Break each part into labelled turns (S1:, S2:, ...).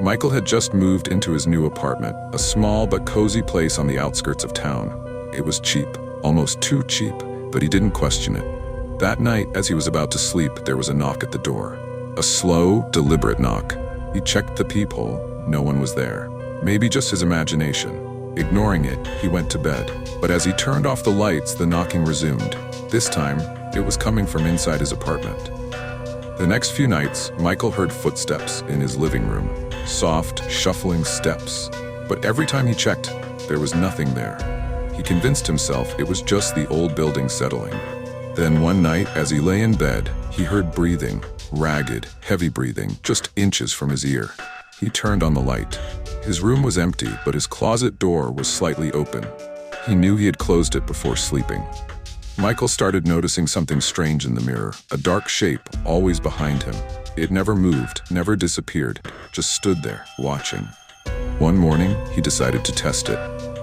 S1: Michael had just moved into his new apartment, a small but cozy place on the outskirts of town. It was cheap, almost too cheap, but he didn't question it. That night, as he was about to sleep, there was a knock at the door. A slow, deliberate knock. He checked the peephole. No one was there. Maybe just his imagination. Ignoring it, he went to bed. But as he turned off the lights, the knocking resumed. This time, it was coming from inside his apartment. The next few nights, Michael heard footsteps in his living room. Soft, shuffling steps. But every time he checked, there was nothing there. He convinced himself it was just the old building settling. Then one night, as he lay in bed, he heard breathing. Ragged, heavy breathing, just inches from his ear. He turned on the light. His room was empty, but his closet door was slightly open. He knew he had closed it before sleeping. Michael started noticing something strange in the mirror, a dark shape always behind him. It never moved, never disappeared, just stood there, watching. One morning, he decided to test it.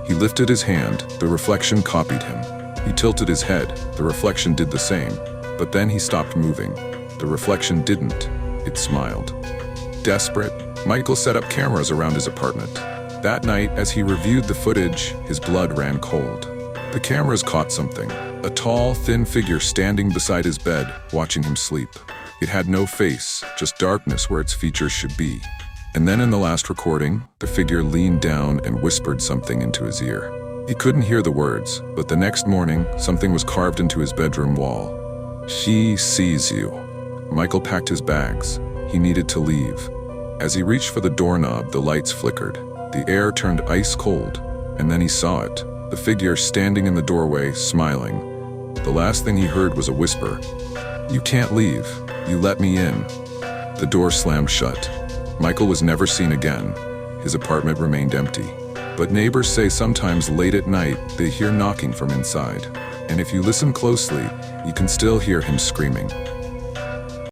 S1: He lifted his hand, the reflection copied him. He tilted his head, the reflection did the same, but then he stopped moving. The reflection didn't. It smiled. Desperate, Michael set up cameras around his apartment. That night, as he reviewed the footage, his blood ran cold. The cameras caught something. A tall, thin figure standing beside his bed, watching him sleep. It had no face, just darkness where its features should be. And then in the last recording, the figure leaned down and whispered something into his ear. He couldn't hear the words, but the next morning, something was carved into his bedroom wall. "She sees you." Michael packed his bags. He needed to leave. As he reached for the doorknob, the lights flickered. The air turned ice cold, and then he saw it. The figure standing in the doorway, smiling. The last thing he heard was a whisper. "You can't leave. You let me in." The door slammed shut. Michael was never seen again. His apartment remained empty. But neighbors say sometimes late at night, they hear knocking from inside. And if you listen closely, you can still hear him screaming.